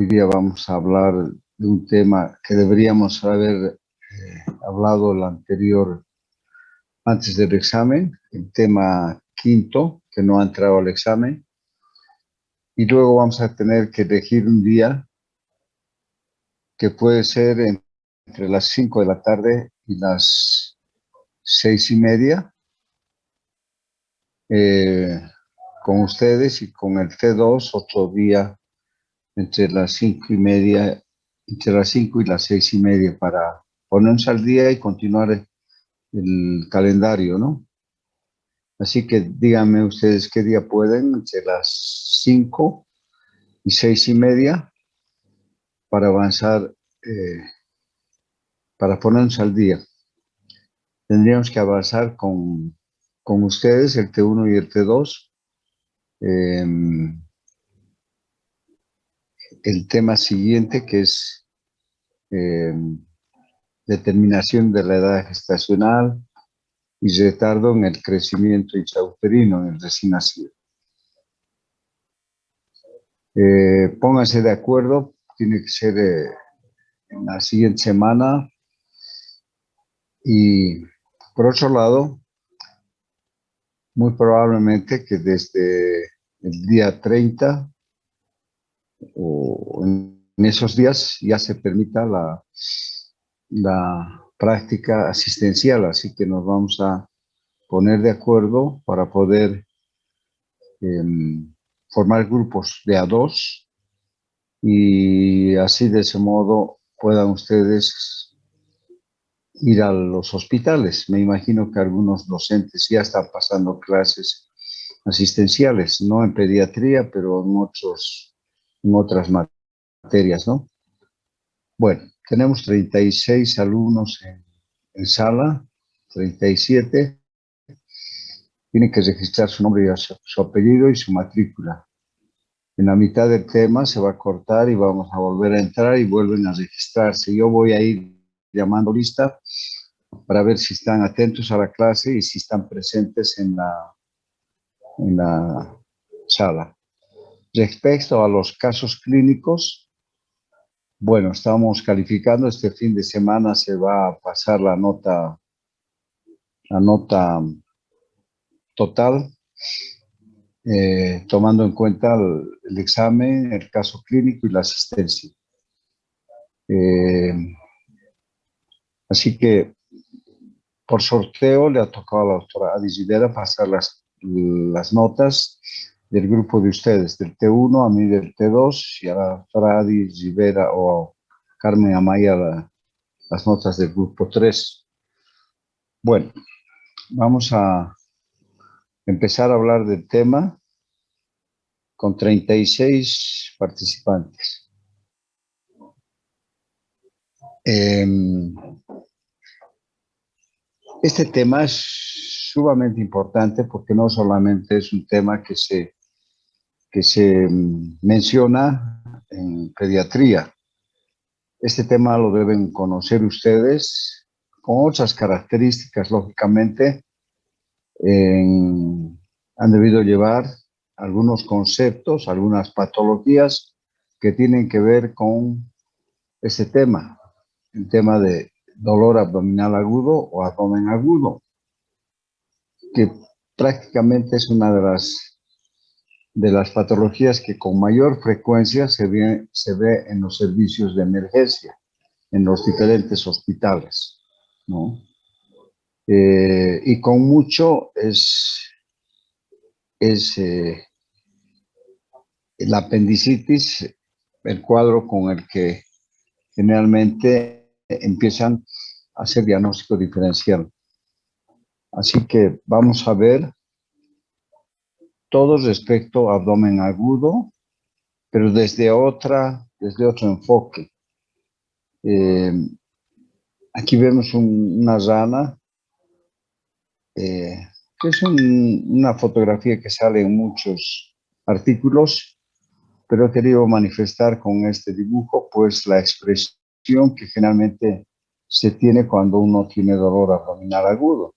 día vamos a hablar de un tema que deberíamos haber hablado el anterior, antes del examen, el tema quinto, que no ha entrado al examen. Y luego vamos a tener que elegir un día que puede ser entre las 5 de la tarde y las 6:30, con ustedes, y con el T2 otro día entre las 5:30, entre las 5 y las 6:30, para ponernos al día y continuar el calendario, ¿no? Así que díganme ustedes qué día pueden, entre las 5 y 6:30, para avanzar, para ponernos al día. Tendríamos que avanzar con ustedes, el T1 y el T2. El tema siguiente, que es determinación de la edad gestacional y retardo en el crecimiento intrauterino en el recién nacido. Pónganse de acuerdo, tiene que ser en la siguiente semana. Y por otro lado, muy probablemente que desde el día 30 o en esos días ya se permita la práctica asistencial, así que nos vamos a poner de acuerdo para poder formar grupos de a dos, y así de ese modo puedan ustedes ir a los hospitales. Me imagino que algunos docentes ya están pasando clases asistenciales, no en pediatría, pero en otras materias, ¿no? Bueno, tenemos 36 alumnos en sala, 37. Tienen que registrar su nombre y su apellido y su matrícula. En la mitad del tema se va a cortar y vamos a volver a entrar y vuelven a registrarse. Yo voy a ir llamando lista para ver si están atentos a la clase y si están presentes en la sala. Respecto a los casos clínicos, bueno, estamos calificando. Este fin de semana se va a pasar la nota total, tomando en cuenta el examen, el caso clínico y la asistencia. Así que por sorteo le ha tocado a la doctora Adi Rivera pasar las notas del grupo de ustedes, del T1, a mí del T2, y a la doctora Adi Rivera o Carmen Amaya las notas del grupo 3. Bueno, vamos a empezar a hablar del tema con 36 participantes. Este tema es sumamente importante porque no solamente es un tema que se menciona en pediatría. Este tema lo deben conocer ustedes con otras características, lógicamente. Han debido llevar algunos conceptos, algunas patologías que tienen que ver con este tema, el tema de dolor abdominal agudo o abdomen agudo, que prácticamente es una de las patologías que con mayor frecuencia se ve en los servicios de emergencia, en los diferentes hospitales, ¿no? Y con mucho es la apendicitis, el cuadro con el que generalmente empiezan a hacer diagnóstico diferencial. Así que vamos a ver todo respecto a abdomen agudo, pero desde otro enfoque. Aquí vemos una rana, que es una fotografía que sale en muchos artículos, pero he querido manifestar con este dibujo pues la expresión que generalmente se tiene cuando uno tiene dolor abdominal agudo.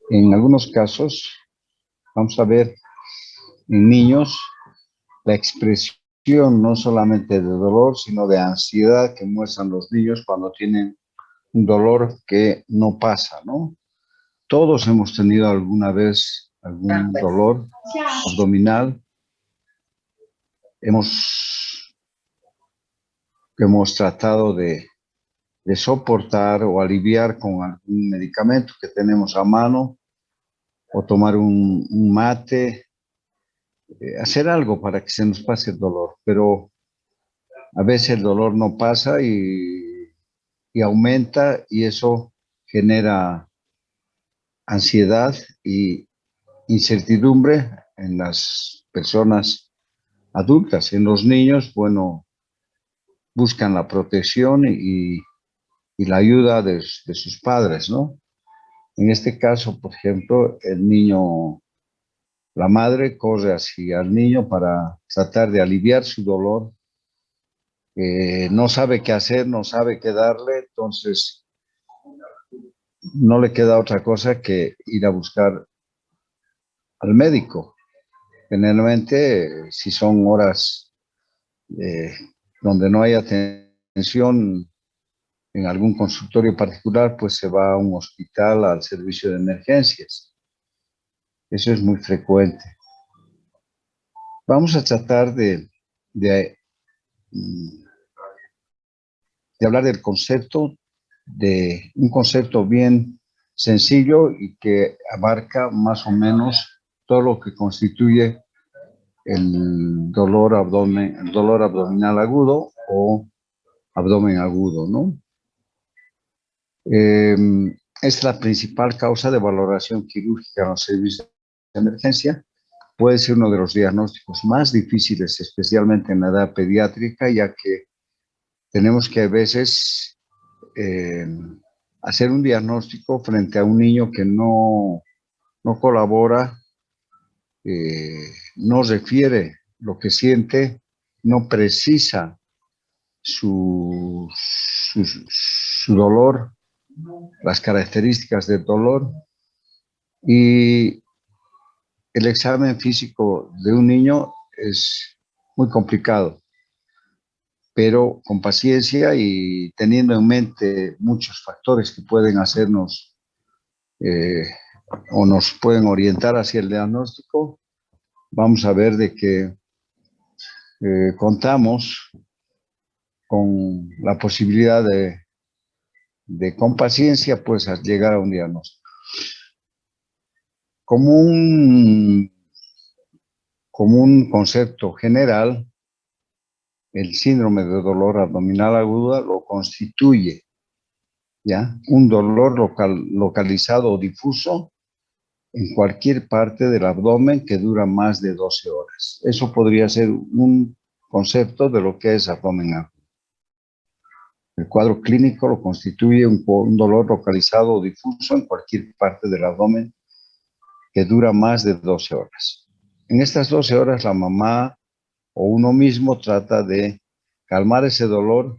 En algunos casos, vamos a ver en niños, la expresión no solamente de dolor, sino de ansiedad que muestran los niños cuando tienen un dolor que no pasa, ¿no? Todos hemos tenido alguna vez algún dolor abdominal. Hemos tratado de soportar o aliviar con algún medicamento que tenemos a mano, o tomar un mate, hacer algo para que se nos pase el dolor, pero a veces el dolor no pasa y aumenta, y eso genera ansiedad y incertidumbre en las personas adultas. En los niños, bueno, buscan la protección y la ayuda de sus padres, ¿no? En este caso, por ejemplo, el niño, la madre corre hacia el niño para tratar de aliviar su dolor. No sabe qué hacer, no sabe qué darle, entonces no le queda otra cosa que ir a buscar al médico. Generalmente, si son horas eh, donde no hay atención en algún consultorio particular, pues se va a un hospital, al servicio de emergencias. Eso es muy frecuente. Vamos a tratar de, de hablar del concepto, de un concepto bien sencillo y que abarca más o menos todo lo que constituye el dolor abdominal agudo o abdomen agudo, ¿no? Eh, es la principal causa de valoración quirúrgica en los servicios de emergencia. Puede ser uno de los diagnósticos más difíciles, especialmente en la edad pediátrica, ya que tenemos que a veces eh, hacer un diagnóstico frente a un niño que no colabora, no refiere lo que siente, no precisa su dolor, las características del dolor, y el examen físico de un niño es muy complicado, pero con paciencia y teniendo en mente muchos factores que pueden hacernos eh, o nos pueden orientar hacia el diagnóstico, vamos a ver de que contamos con la posibilidad con paciencia, pues, a llegar a un diagnóstico. Como como un concepto general, el síndrome de dolor abdominal agudo lo constituye, ¿ya? Un dolor localizado o difuso en cualquier parte del abdomen que dura más de 12 horas. Eso podría ser un concepto de lo que es abdomen agudo. El cuadro clínico lo constituye un dolor localizado o difuso en cualquier parte del abdomen que dura más de 12 horas. En estas 12 horas, la mamá o uno mismo trata de calmar ese dolor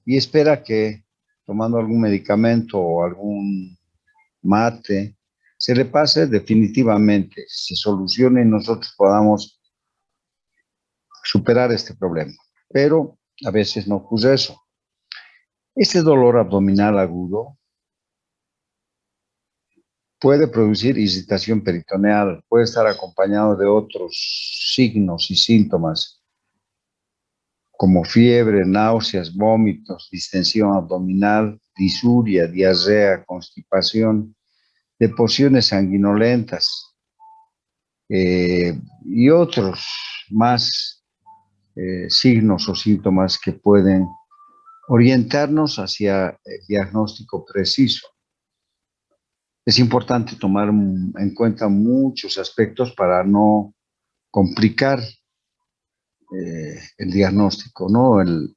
y espera que, tomando algún medicamento o algún mate, se le pase definitivamente, se solucione y nosotros podamos superar este problema. Pero a veces no ocurre eso. Este dolor abdominal agudo puede producir irritación peritoneal, puede estar acompañado de otros signos y síntomas como fiebre, náuseas, vómitos, distensión abdominal, disuria, diarrea, constipación, deposiciones sanguinolentas y otros más signos o síntomas que pueden orientarnos hacia el diagnóstico preciso. Es importante tomar en cuenta muchos aspectos para no complicar el diagnóstico, ¿no? El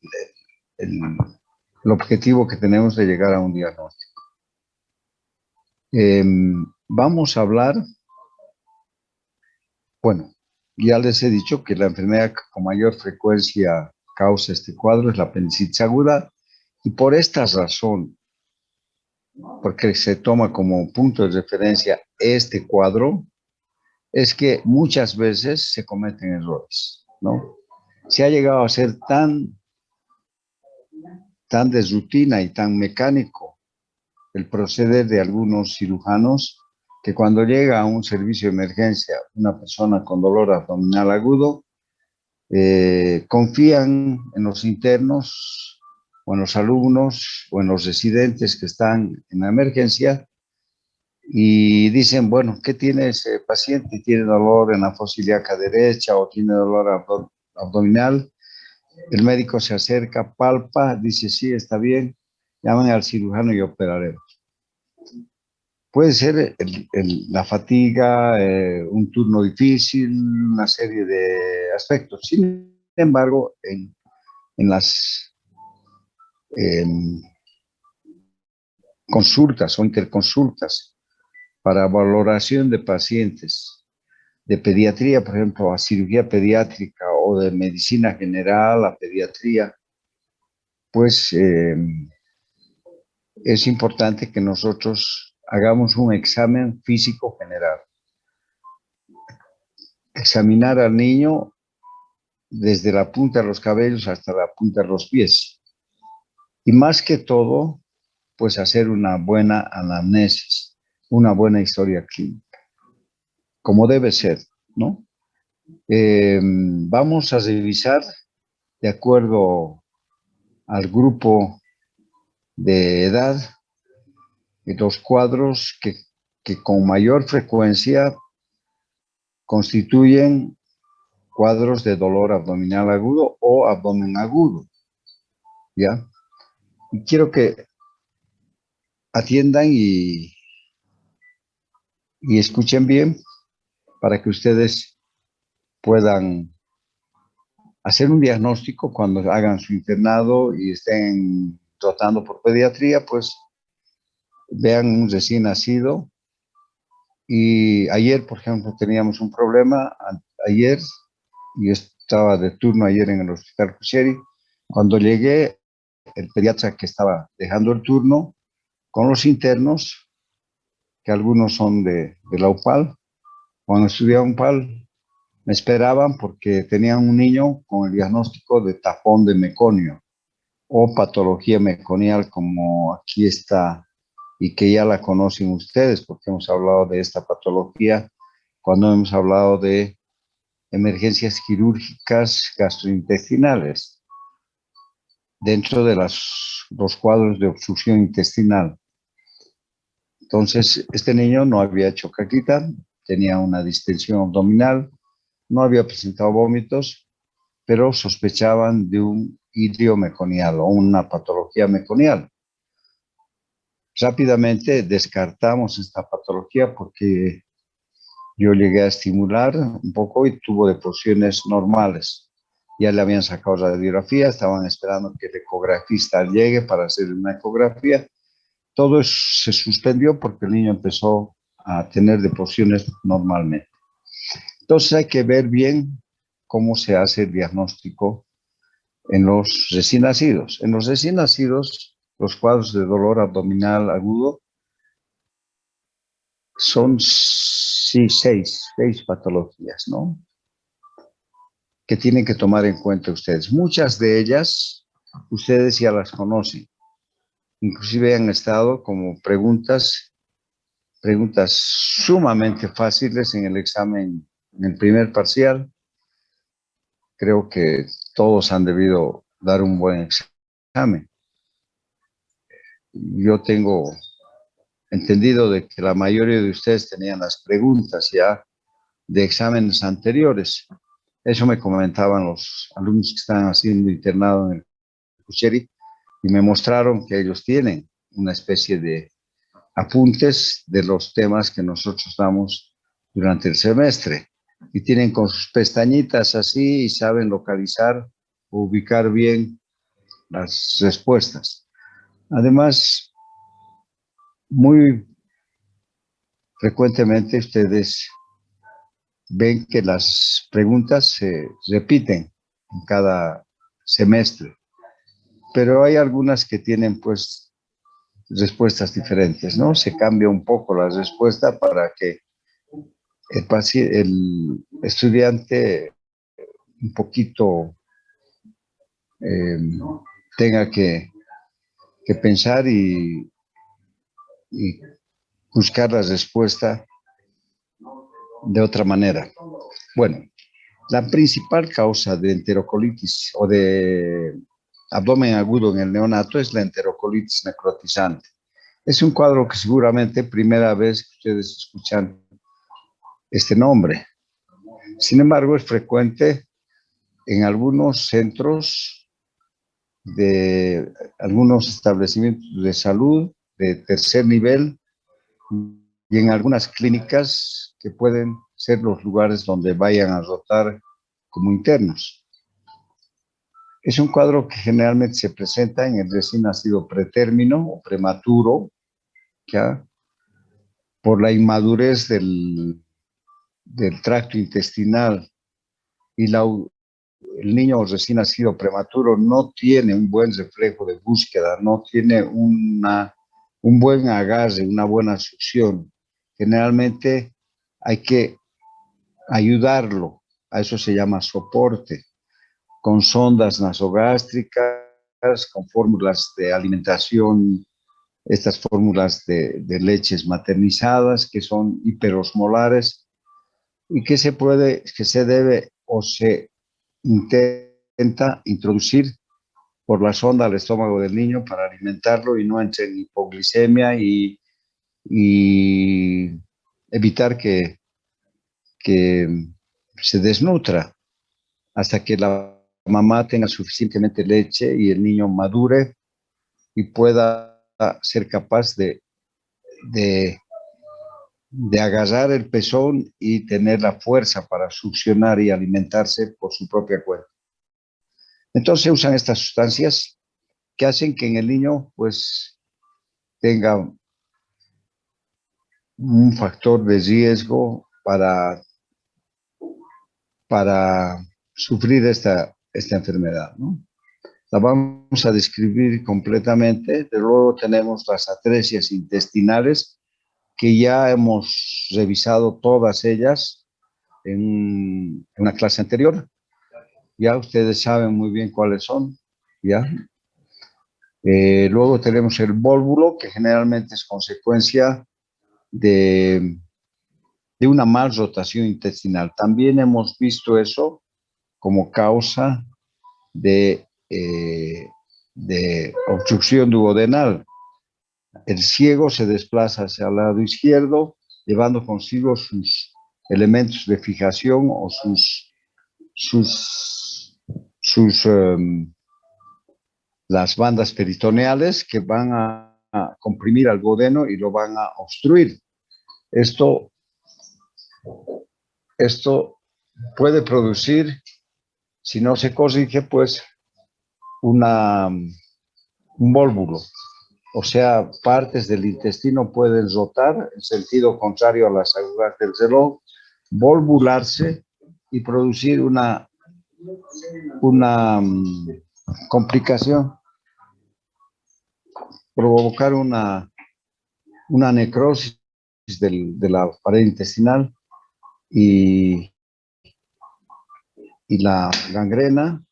objetivo que tenemos de llegar a un diagnóstico. Vamos a hablar, bueno, ya les he dicho que la enfermedad que con mayor frecuencia causa este cuadro es la apendicitis aguda, y por esta razón, porque se toma como punto de referencia este cuadro, es que muchas veces se cometen errores. ¿no? Se ha llegado a ser tan de rutina y tan mecánico el proceder de algunos cirujanos que cuando llega a un servicio de emergencia una persona con dolor abdominal agudo, confían en los internos o en los alumnos o en los residentes que están en la emergencia y dicen, bueno, ¿qué tiene ese paciente? ¿Tiene dolor en la fosa ilíaca derecha o tiene dolor abdominal? El médico se acerca, palpa, dice, sí, está bien, llaman al cirujano y operaremos. Puede ser la fatiga, un turno difícil, una serie de aspectos. Sin embargo, en las consultas o interconsultas para valoración de pacientes de pediatría, por ejemplo, a cirugía pediátrica o de medicina general a pediatría, pues es importante que nosotros hagamos un examen físico general. Examinar al niño desde la punta de los cabellos hasta la punta de los pies. Y más que todo, pues hacer una buena anamnesis, una buena historia clínica, como debe ser, ¿no? Vamos a revisar de acuerdo al grupo de edad los cuadros que con mayor frecuencia constituyen cuadros de dolor abdominal agudo o abdomen agudo, ¿ya? Y quiero que atiendan y escuchen bien para que ustedes puedan hacer un diagnóstico cuando hagan su internado y estén tratando por pediatría, pues vean un recién nacido. Y ayer, por ejemplo, teníamos un problema, ayer, y estaba de turno ayer en el hospital Cusheri. Cuando llegué, el pediatra que estaba dejando el turno con los internos, que algunos son de la UPAL, cuando estudiaba UPAL, me esperaban porque tenían un niño con el diagnóstico de tapón de meconio o patología meconial, como aquí está, y que ya la conocen ustedes, porque hemos hablado de esta patología cuando hemos hablado de emergencias quirúrgicas gastrointestinales, dentro de los cuadros de obstrucción intestinal. Entonces, este niño no había hecho caquita, tenía una distensión abdominal, no había presentado vómitos, pero sospechaban de un idrio meconial o una patología meconial. Rápidamente descartamos esta patología porque yo llegué a estimular un poco y tuvo deposiciones normales. Ya le habían sacado la radiografía, estaban esperando que el ecografista llegue para hacer una ecografía. Todo eso se suspendió porque el niño empezó a tener deposiciones normalmente. Entonces hay que ver bien cómo se hace el diagnóstico en los recién nacidos. En los recién nacidos, los cuadros de dolor abdominal agudo son sí, seis patologías, ¿no? Que tienen que tomar en cuenta ustedes. Muchas de ellas ustedes ya las conocen. Inclusive han estado como preguntas sumamente fáciles en el examen, en el primer parcial. Creo que todos han debido dar un buen examen. Yo tengo entendido de que la mayoría de ustedes tenían las preguntas ya de exámenes anteriores. Eso me comentaban los alumnos que están haciendo internado en el Cusheri y me mostraron que ellos tienen una especie de apuntes de los temas que nosotros damos durante el semestre y tienen con sus pestañitas así y saben localizar o ubicar bien las respuestas. Además, muy frecuentemente ustedes ven que las preguntas se repiten en cada semestre, pero hay algunas que tienen pues respuestas diferentes, ¿no? Se cambia un poco la respuesta para que el estudiante un poquito tenga que pensar y buscar la respuesta de otra manera. Bueno, la principal causa de enterocolitis o de abdomen agudo en el neonato es la enterocolitis necrotizante. Es un cuadro que seguramente primera vez que ustedes escuchan este nombre. Sin embargo, es frecuente en algunos centros de algunos establecimientos de salud de tercer nivel y en algunas clínicas que pueden ser los lugares donde vayan a rotar como internos. Es un cuadro que generalmente se presenta en el recién nacido pretérmino o prematuro, ¿ya? Por la inmadurez del tracto intestinal y el niño recién nacido prematuro no tiene un buen reflejo de búsqueda, no tiene un buen agarre, una buena succión. Generalmente hay que ayudarlo, a eso se llama soporte, con sondas nasogástricas, con fórmulas de alimentación, estas fórmulas de leches maternizadas que son hiperosmolares y que se debe o se intenta introducir por la sonda al estómago del niño para alimentarlo y no entre en hipoglicemia y evitar que se desnutra hasta que la mamá tenga suficientemente leche y el niño madure y pueda ser capaz de, de agarrar el pezón y tener la fuerza para succionar y alimentarse por su propia cuenta. Entonces usan estas sustancias que hacen que en el niño pues tenga un factor de riesgo para sufrir esta enfermedad, ¿no? La vamos a describir completamente. De luego tenemos las atresias intestinales, que ya hemos revisado todas ellas en una clase anterior. Ya ustedes saben muy bien cuáles son, ¿ya? Luego tenemos el vólvulo, que generalmente es consecuencia de, de una mal rotación intestinal. También hemos visto eso como causa de obstrucción duodenal. El ciego se desplaza hacia el lado izquierdo, llevando consigo sus elementos de fijación o sus las bandas peritoneales que van a comprimir al duodeno y lo van a obstruir. Esto puede producir, si no se corrige, pues un vólvulo. O sea, partes del intestino pueden rotar en sentido contrario a las agujas del reloj, volvularse y producir una complicación, provocar una necrosis de la pared intestinal y la gangrena,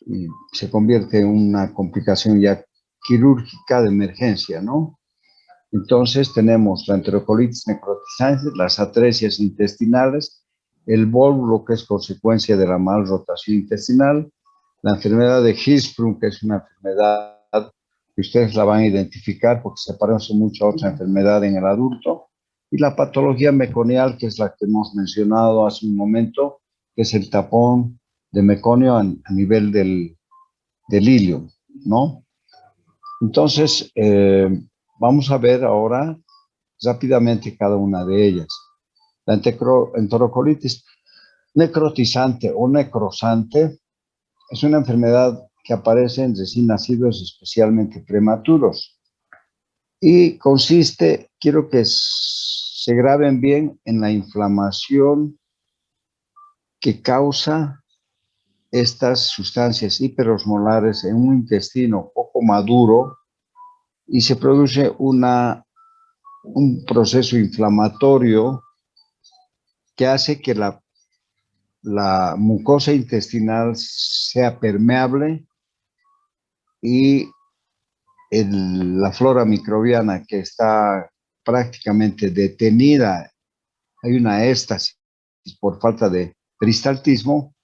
y se convierte en una complicación ya quirúrgica de emergencia, ¿no? Entonces tenemos la enterocolitis necrotizante, las atresias intestinales, el vólvulo, que es consecuencia de la mal rotación intestinal, la enfermedad de Hirschsprung, que es una enfermedad que ustedes la van a identificar porque se parece mucho a otra enfermedad en el adulto, y la patología meconial, que es la que hemos mencionado hace un momento, que es el tapón de meconio a nivel del hilio, ¿no? Entonces, vamos a ver ahora rápidamente cada una de ellas. La enterocolitis necrotizante o necrosante es una enfermedad que aparece en recién nacidos, especialmente prematuros, y consiste, quiero que se graben bien, en la inflamación que causa estas sustancias hiperosmolares en un intestino poco maduro y se produce un proceso inflamatorio que hace que la mucosa intestinal sea permeable y la flora microbiana que está prácticamente detenida, hay una éstasis por falta de peristaltismo,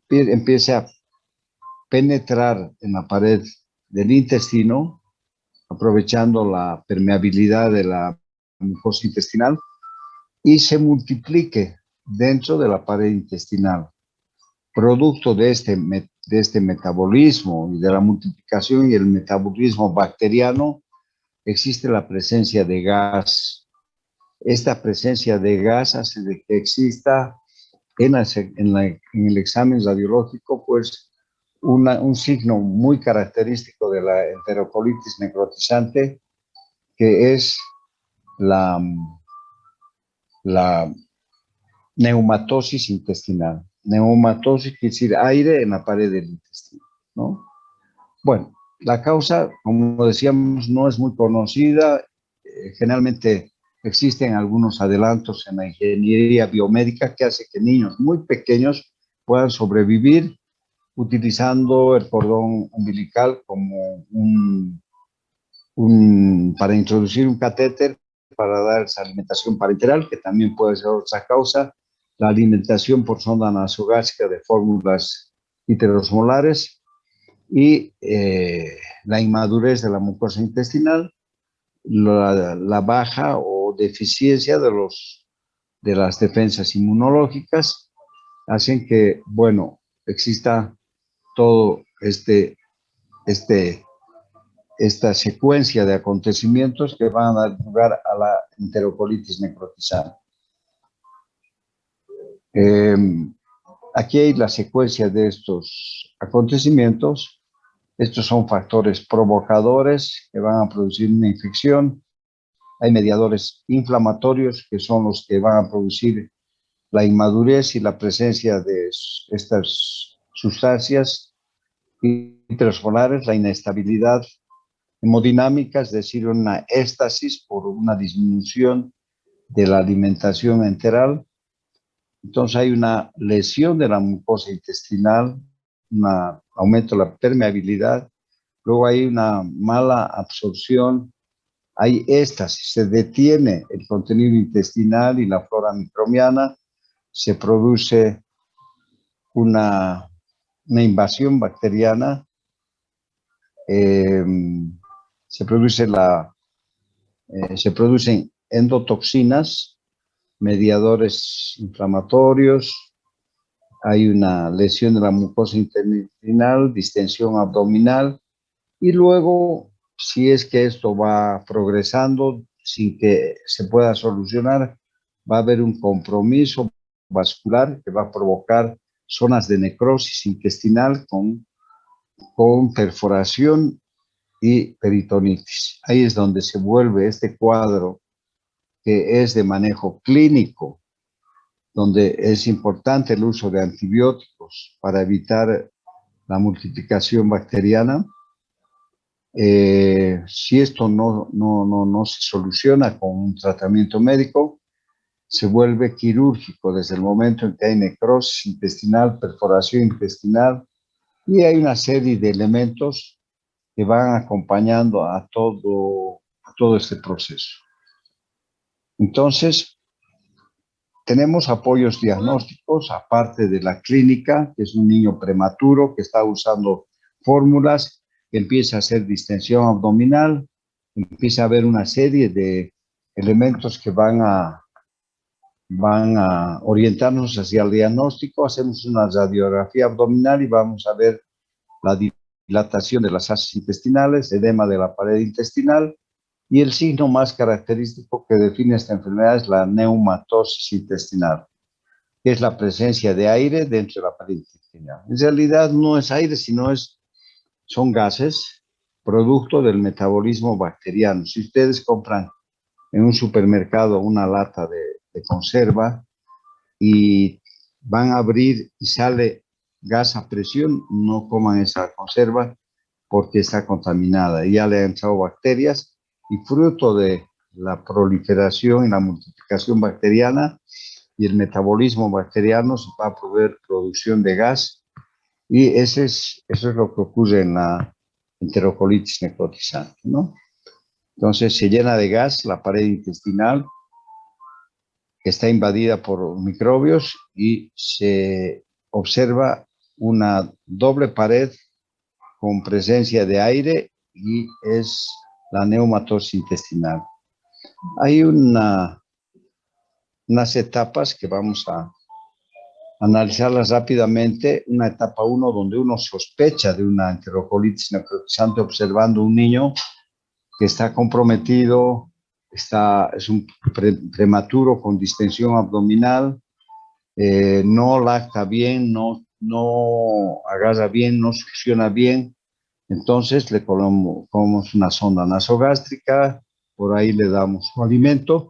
empieza a penetrar en la pared del intestino, aprovechando la permeabilidad de la mucosa intestinal y se multiplique dentro de la pared intestinal. Producto de este metabolismo y de la multiplicación y el metabolismo bacteriano, existe la presencia de gas. Esta presencia de gas hace de que exista en el examen radiológico, pues, un signo muy característico de la enterocolitis necrotizante, que es la neumatosis intestinal. Neumatosis quiere decir aire en la pared del intestino, ¿no? Bueno, la causa, como decíamos, no es muy conocida. Generalmente existen algunos adelantos en la ingeniería biomédica que hace que niños muy pequeños puedan sobrevivir utilizando el cordón umbilical como para introducir un catéter para dar esa alimentación parenteral, que también puede ser otra causa, la alimentación por sonda nasogástrica de fórmulas heterosmolares y la inmadurez de la mucosa intestinal, la baja o deficiencia de las defensas inmunológicas, hacen que, bueno, exista todo esta secuencia de acontecimientos que van a dar lugar a la enterocolitis necrotizante. Aquí hay la secuencia de estos acontecimientos. Estos son factores provocadores que van a producir una infección. Hay mediadores inflamatorios que son los que van a producir la inmadurez y la presencia de estas sustancias hiperosmolares, la inestabilidad hemodinámica, es decir, una éstasis por una disminución de la alimentación enteral. Entonces hay una lesión de la mucosa intestinal, un aumento de la permeabilidad, luego hay una mala absorción, hay éstasis, se detiene el contenido intestinal y la flora microbiana, se produce una invasión bacteriana, se producen endotoxinas, mediadores inflamatorios, hay una lesión de la mucosa intestinal, distensión abdominal, y luego, si es que esto va progresando sin que se pueda solucionar, va a haber un compromiso vascular que va a provocar zonas de necrosis intestinal con perforación y peritonitis. Ahí es donde se vuelve este cuadro que es de manejo clínico, donde es importante el uso de antibióticos para evitar la multiplicación bacteriana. Si esto no se soluciona con un tratamiento médico, se vuelve quirúrgico desde el momento en que hay necrosis intestinal, perforación intestinal, y hay una serie de elementos que van acompañando a todo este proceso. Entonces, tenemos apoyos diagnósticos, aparte de la clínica, que es un niño prematuro que está usando fórmulas, que empieza a hacer distensión abdominal, empieza a haber una serie de elementos que van a orientarnos hacia el diagnóstico. Hacemos una radiografía abdominal y vamos a ver la dilatación de las asas intestinales, edema de la pared intestinal, y el signo más característico que define esta enfermedad es la neumatosis intestinal, que es la presencia de aire dentro de la pared intestinal. En realidad no es aire, sino son gases producto del metabolismo bacteriano. Si ustedes compran en un supermercado una lata de conserva y van a abrir y sale gas a presión, no coman esa conserva porque está contaminada y ya le han entrado bacterias, y fruto de la proliferación y la multiplicación bacteriana y el metabolismo bacteriano se va a proveer producción de gas, y eso es lo que ocurre en la enterocolitis necrotizante, ¿no? Entonces se llena de gas la pared intestinal, que está invadida por microbios, y se observa una doble pared con presencia de aire, y es la neumatosis intestinal. Hay unas etapas que vamos a analizarlas rápidamente. Una etapa 1 donde uno sospecha de una enterocolitis necrotizante observando un niño que está comprometido, es un prematuro con distensión abdominal, no lacta bien, no agarra bien, no succiona bien. Entonces le colocamos una sonda nasogástrica, por ahí le damos su alimento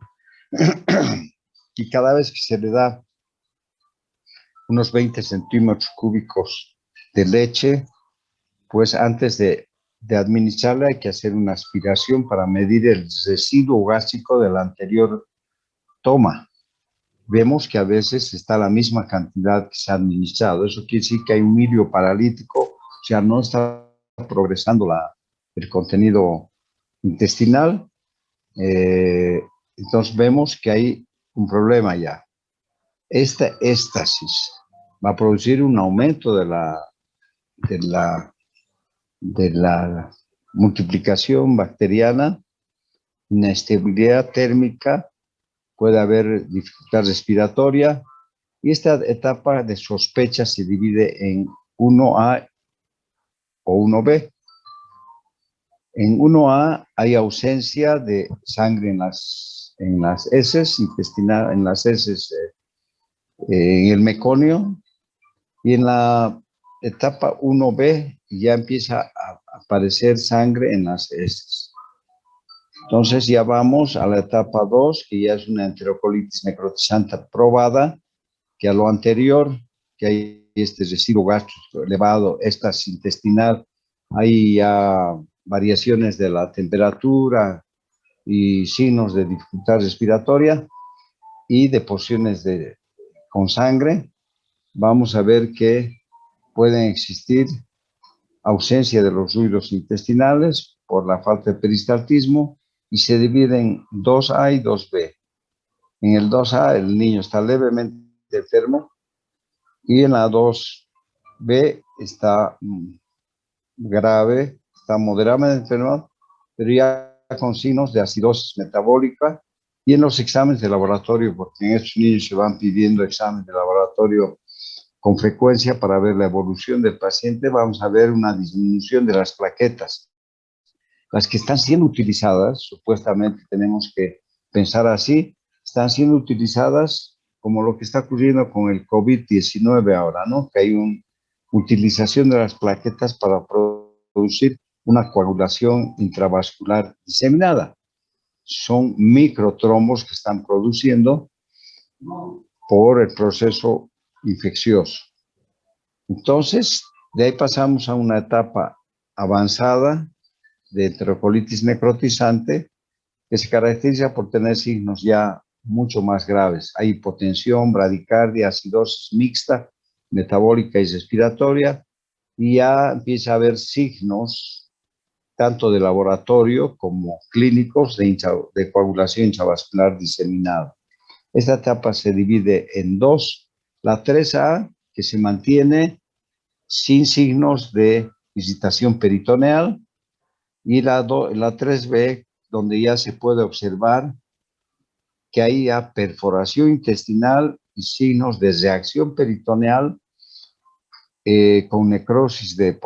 y cada vez que se le da unos 20 centímetros cúbicos de leche, pues antes de administrarla hay que hacer una aspiración para medir el residuo gástrico de la anterior toma. Vemos que a veces está la misma cantidad que se ha administrado. Eso quiere decir que hay un milio paralítico, o sea, no está progresando el contenido intestinal. Entonces vemos que hay un problema ya. Esta éstasis va a producir un aumento de la multiplicación bacteriana, inestabilidad térmica, puede haber dificultad respiratoria, y esta etapa de sospecha se divide en 1A o 1B. En 1A hay ausencia de sangre en las heces intestinales, en las heces, en el meconio, y en la etapa 1B ya empieza a aparecer sangre en las heces. Entonces ya vamos a la etapa 2, que ya es una enterocolitis necrotizante probada, que a lo anterior, que hay este residuo gástrico elevado, éstasis intestinal, hay ya variaciones de la temperatura y signos de dificultad respiratoria y deposiciones con sangre. Vamos a ver que pueden existir ausencia de los ruidos intestinales por la falta de peristaltismo, y se dividen 2A y 2B. En el 2A el niño está levemente enfermo, y en la 2B está grave, está moderadamente enfermo, pero ya con signos de acidosis metabólica. Y en los exámenes de laboratorio, porque en estos niños se van pidiendo exámenes de laboratorio con frecuencia para ver la evolución del paciente, vamos a ver una disminución de las plaquetas. Las que están siendo utilizadas, supuestamente tenemos que pensar así, están siendo utilizadas como lo que está ocurriendo con el COVID-19 ahora, ¿no? Que hay una utilización de las plaquetas para producir una coagulación intravascular diseminada. Son microtrombos que están produciendo por el proceso infeccioso. Entonces, de ahí pasamos a una etapa avanzada de enterocolitis necrotizante, que se caracteriza por tener signos ya mucho más graves. Hay hipotensión, bradicardia, acidosis mixta, metabólica y respiratoria, y ya empieza a haber signos tanto de laboratorio como clínicos de coagulación intravascular diseminada. Esta etapa se divide en dos: la 3A, que se mantiene sin signos de visitación peritoneal, y la 3B, donde ya se puede observar que hay ya perforación intestinal y signos de reacción peritoneal, con necrosis de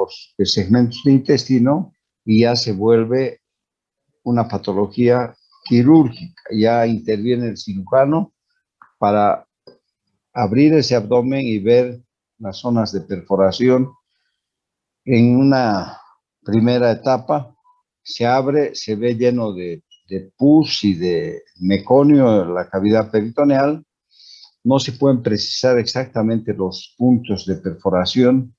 segmentos de intestino, y ya se vuelve una patología quirúrgica. Ya interviene el cirujano para abrir ese abdomen y ver las zonas de perforación. En una primera etapa se abre, se ve lleno de pus y de meconio en la cavidad peritoneal. No se pueden precisar exactamente los puntos de perforación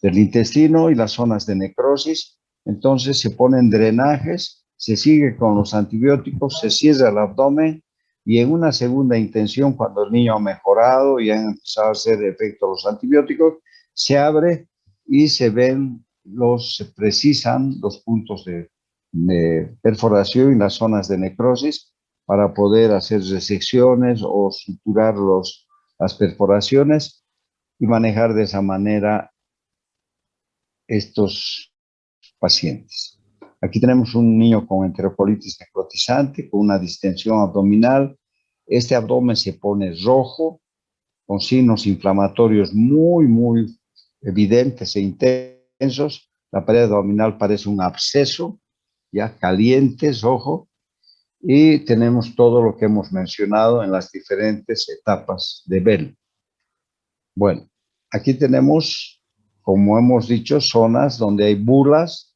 del intestino y las zonas de necrosis. Entonces se ponen drenajes, se sigue con los antibióticos, se cierra el abdomen, y en una segunda intención, cuando el niño ha mejorado y han empezado a hacer efecto los antibióticos, se abre y se precisan los puntos de perforación y las zonas de necrosis para poder hacer resecciones o suturar las perforaciones y manejar de esa manera estos pacientes. Aquí tenemos un niño con enterocolitis necrotizante, con una distensión abdominal. Este abdomen se pone rojo, con signos inflamatorios muy evidentes e intensos. La pared abdominal parece un absceso, ya caliente, rojo, y tenemos todo lo que hemos mencionado en las diferentes etapas de Bell. Bueno, aquí tenemos, como hemos dicho, zonas donde hay bulas,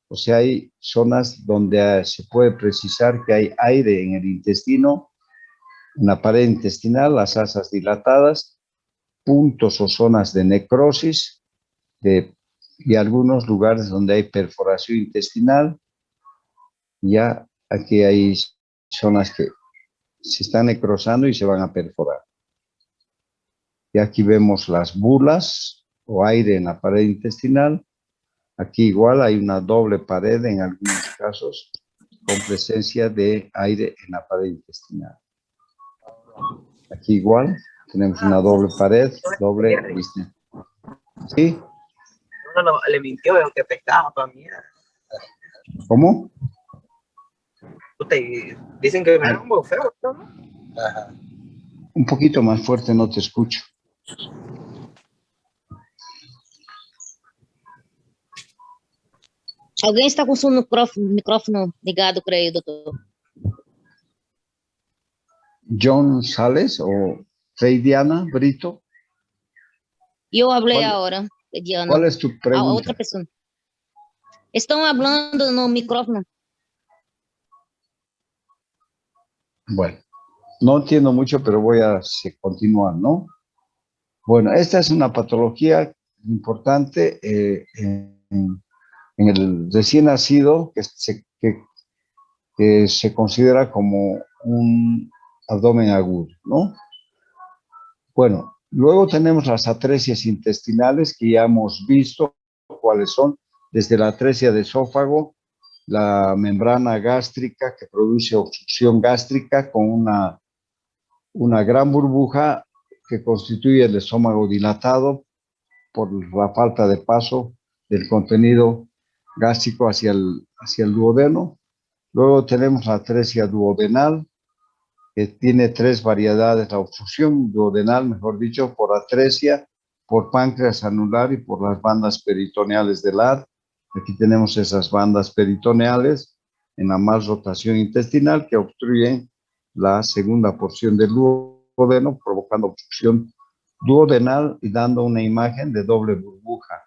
o sea, hay zonas donde se puede precisar que hay aire en el intestino, en la pared intestinal, las asas dilatadas, puntos o zonas de necrosis y algunos lugares donde hay perforación intestinal. Ya aquí hay zonas que se están necrosando y se van a perforar. Y aquí vemos las bulas o aire en la pared intestinal. Aquí igual hay una doble pared en algunos casos con presencia de aire en la pared intestinal. Aquí igual tenemos una doble pared, doble vista. ¿Sí? No, le mintió, aunque pescaba para mí. ¿Cómo? Dicen que me da un feo, ¿no? Ajá. Un poquito más fuerte, no te escucho. Alguém está com o seu micrófono ligado para aí, doutor? John Sales o Frei Diana Brito. Eu falei agora, Diana. ¿Cuál es tu pregunta? A outra pessoa. Estão falando no micrófono. Bueno, no entiendo mucho, pero voy a continuar, ¿no? Bueno, esta es una patología importante en el recién nacido que se considera como un abdomen agudo, ¿no? Bueno, luego tenemos las atresias intestinales que ya hemos visto cuáles son, desde la atresia de esófago, la membrana gástrica que produce obstrucción gástrica con una gran burbuja que constituye el estómago dilatado por la falta de paso del contenido gástrico hacia el duodeno. Luego tenemos la atresia duodenal, que tiene tres variedades, la obstrucción duodenal, mejor dicho, por atresia, por páncreas anular y por las bandas peritoneales del AD. Aquí tenemos esas bandas peritoneales en la malrotación intestinal que obstruyen la segunda porción del duodeno, provocando obstrucción duodenal y dando una imagen de doble burbuja,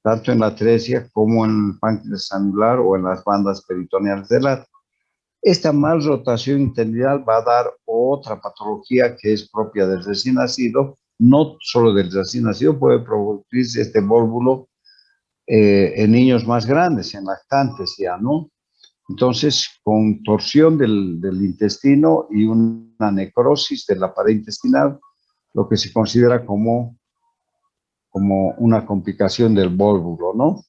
tanto en la atresia como en el páncreas anular o en las bandas peritoneales del AD. Esta malrotación intestinal va a dar otra patología que es propia del recién nacido, no solo del recién nacido, puede producirse este vólvulo en niños más grandes, en lactantes ya, ¿no? Entonces, con torsión del intestino y una necrosis de la pared intestinal, lo que se considera como una complicación del vólvulo, ¿no?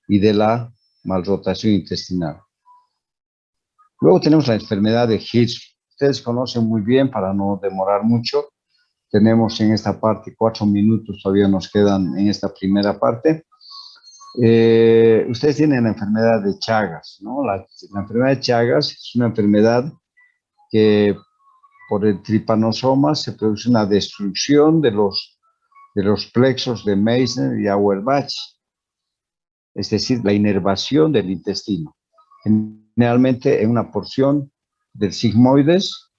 Y de la malrotación intestinal. Luego tenemos la enfermedad de Hirsch. Ustedes conocen muy bien, para no demorar mucho. Tenemos en esta parte 4 minutos, todavía nos quedan en esta primera parte. Ustedes tienen la enfermedad de Chagas, ¿no? La enfermedad de Chagas es una enfermedad que por el tripanosoma se produce una destrucción de los plexos de Meissner y Auerbach, es decir, la inervación del intestino. Generalmente en una porción del sigmoides,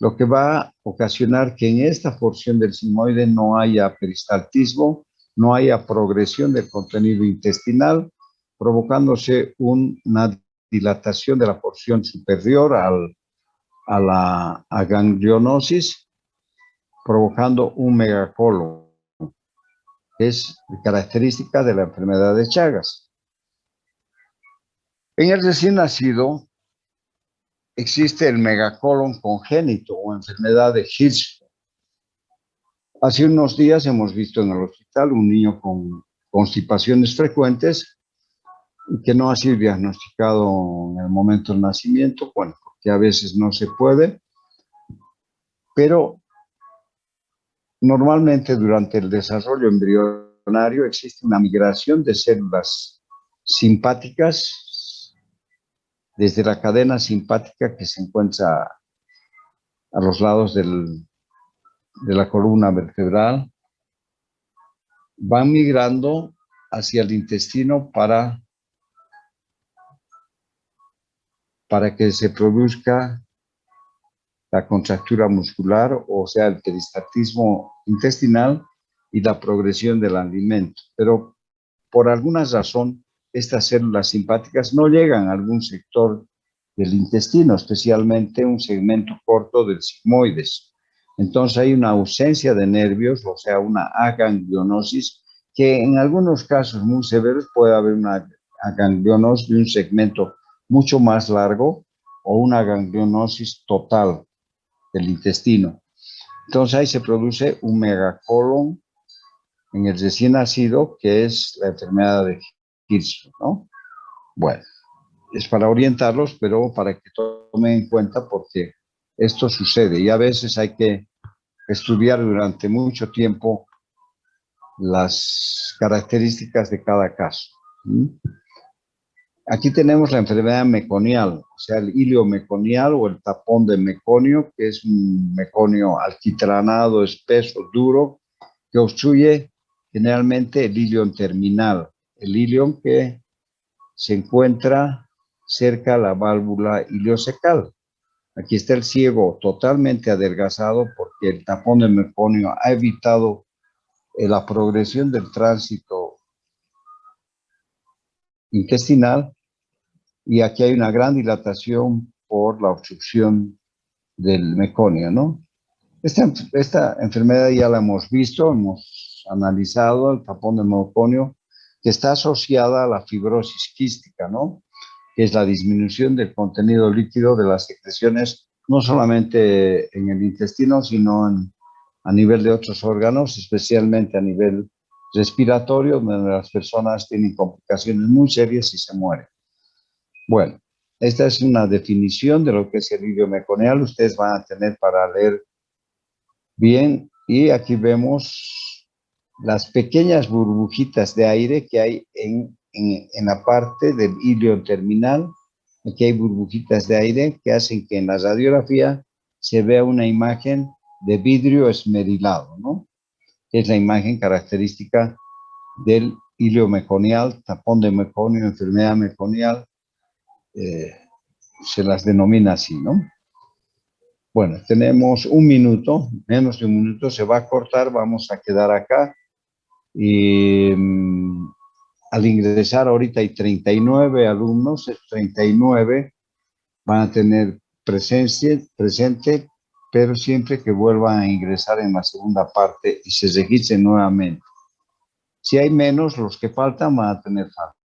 lo que va a ocasionar que en esta porción del sigmoide no haya peristaltismo, no haya progresión del contenido intestinal, provocándose una dilatación de la porción superior a la ganglionosis, provocando un megacolon, que es característica de la enfermedad de Chagas. En el recién nacido, existe el megacolon congénito o enfermedad de Hirschsprung. Hace unos días hemos visto en el hospital un niño con constipaciones frecuentes que no ha sido diagnosticado en el momento del nacimiento, bueno, que a veces no se puede, pero normalmente durante el desarrollo embrionario existe una migración de células simpáticas desde la cadena simpática que se encuentra a los lados de la columna vertebral, van migrando hacia el intestino para que se produzca la contractura muscular, o sea, el peristaltismo intestinal y la progresión del alimento. Pero por alguna razón, estas células simpáticas no llegan a algún sector del intestino, especialmente un segmento corto del sigmoides. Entonces hay una ausencia de nervios, o sea, una aganglionosis, que en algunos casos muy severos puede haber una aganglionosis de un segmento mucho más largo o una ganglionosis total del intestino. Entonces ahí se produce un megacolon en el recién nacido, que es la enfermedad de Hirschsprung, ¿no? Bueno, es para orientarlos, pero para que tomen en cuenta porque esto sucede y a veces hay que estudiar durante mucho tiempo las características de cada caso. Aquí tenemos la enfermedad meconial, o sea, el hilio meconial o el tapón de meconio, que es un meconio alquitranado, espeso, duro, que obstruye generalmente el ilion terminal, el ilion que se encuentra cerca a la válvula iliocecal. Aquí está el ciego totalmente adelgazado porque el tapón de meconio ha evitado la progresión del tránsito intestinal y aquí hay una gran dilatación por la obstrucción del meconio, ¿no? Esta enfermedad ya la hemos visto, hemos analizado el tapón de meconio, que está asociada a la fibrosis quística, ¿no? Que es la disminución del contenido líquido de las secreciones, no solamente en el intestino, sino a nivel de otros órganos, especialmente a nivel respiratorio, donde las personas tienen complicaciones muy serias y se mueren. Bueno, esta es una definición de lo que es el hilio meconial. Ustedes van a tener para leer bien. Y aquí vemos las pequeñas burbujitas de aire que hay en la parte del hilio terminal. Aquí hay burbujitas de aire que hacen que en la radiografía se vea una imagen de vidrio esmerilado, ¿no? Es la imagen característica del hilio meconial, tapón de meconio, enfermedad meconial. Se las denomina así, ¿no? Bueno, tenemos un minuto, menos de un minuto, se va a cortar, vamos a quedar acá y al ingresar ahorita hay 39 alumnos, 39 van a tener presente, pero siempre que vuelvan a ingresar en la segunda parte y se registren nuevamente. Si hay menos, los que faltan van a tener falta.